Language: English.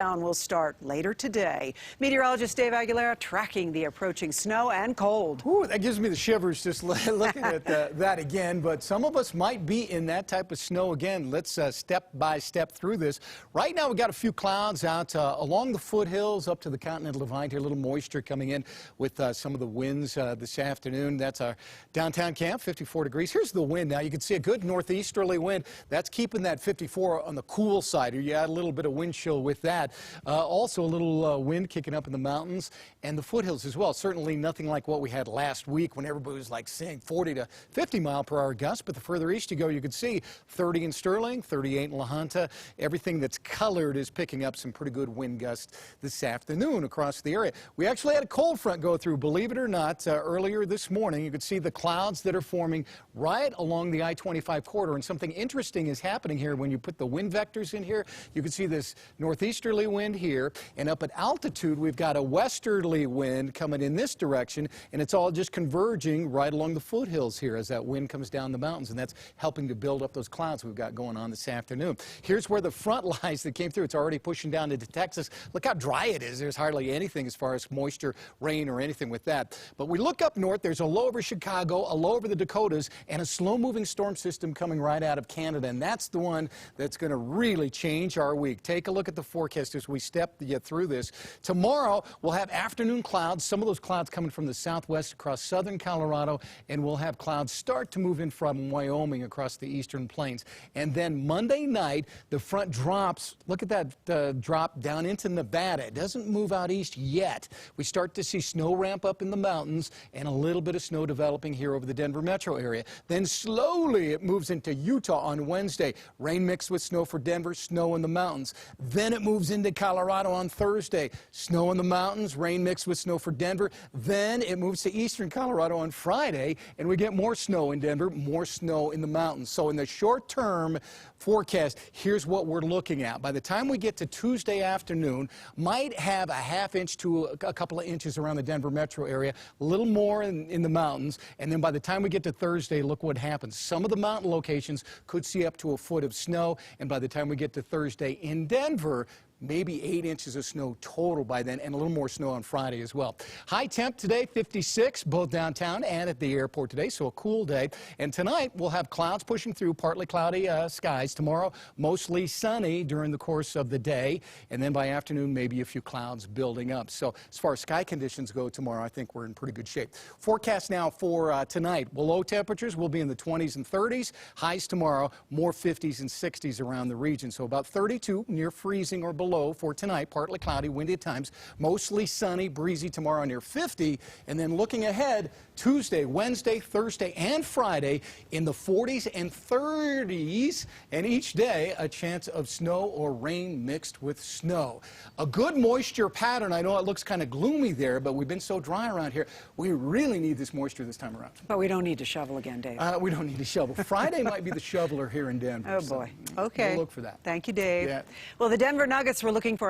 Down will start later today. Meteorologist Dave Aguilera tracking the approaching snow and cold. Ooh, that gives me the shivers just looking at that again. But some of us might be in that type of snow again. Let's step by step through this. Right now, we've got a few clouds out along the foothills up to the continental divide here. A little moisture coming in with some of the winds this afternoon. That's our downtown camp, 54 degrees. Here's the wind now. You can see a good northeasterly wind. That's keeping that 54 on the cool side. You add a little bit of wind chill with that. Also a little wind kicking up in the mountains and the foothills as well. Certainly nothing like what we had last week when everybody was like saying 40 to 50 mile per hour gusts. But the further east you go, you can see 30 in Sterling, 38 in La Junta. Everything that's colored is picking up some pretty good wind gusts this afternoon across the area. We actually had a cold front go through, believe it or not, earlier this morning. You could see the clouds that are forming right along the I-25 corridor. And something interesting is happening here when you put the wind vectors in here. You can see this northeasterly wind here, and up at altitude we've got a westerly wind coming in this direction, and it's all just converging right along the foothills here as that wind comes down the mountains, and that's helping to build up those clouds we've got going on this afternoon. Here's where the front lies that came through. It's already pushing down into Texas. Look how dry it is. There's hardly anything as far as moisture, rain, or anything with that. But we look up north. There's a low over Chicago, a low over the Dakotas, and a slow-moving storm system coming right out of Canada, and that's the one that's going to really change our week. Take a look at the forecast as we step through this. Tomorrow, we'll have afternoon clouds, some of those clouds coming from the southwest across southern Colorado, and we'll have clouds start to move in from Wyoming across the eastern plains. And then Monday night, the front drops. Look at that drop down into Nevada. It doesn't move out east yet. We start to see snow ramp up in the mountains and a little bit of snow developing here over the Denver metro area. Then slowly it moves into Utah on Wednesday. Rain mixed with snow for Denver, snow in the mountains. Then it moves into Colorado on Thursday. Snow in the mountains, rain mixed with snow for Denver. Then it moves to eastern Colorado on Friday, and we get more snow in Denver, more snow in the mountains. So in the short-term forecast, here's what we're looking at. By the time we get to Tuesday afternoon, might have a half inch to a couple of inches around the Denver metro area, a little more in the mountains, and then by the time we get to Thursday, look what happens. Some of the mountain locations could see up to a foot of snow, and by the time we get to Thursday in Denver, maybe 8 inches of snow total by then, and a little more snow on Friday as well. High temp today, 56, both downtown and at the airport today, so a cool day. And tonight, we'll have clouds pushing through, partly cloudy skies. Tomorrow, mostly sunny during the course of the day, and then by afternoon, maybe a few clouds building up. So as far as sky conditions go tomorrow, I think we're in pretty good shape. Forecast now for tonight. Well, low temperatures will be in the 20s and 30s. Highs tomorrow, more 50s and 60s around the region. So about 32, near freezing or below for tonight, partly cloudy, windy at times, mostly sunny, breezy tomorrow near 50, and then looking ahead, Tuesday, Wednesday, Thursday, and Friday in the 40s and 30s, and each day a chance of snow or rain mixed with snow. A good moisture pattern. I know it looks kind of gloomy there, but we've been so dry around here. We really need this moisture this time around. But we don't need to shovel again, Dave. We don't need to shovel. Friday might be the shoveler here in Denver. Oh, boy. Okay. We'll look for that. Thank you, Dave. Yeah. Well, the Denver Nuggets were looking for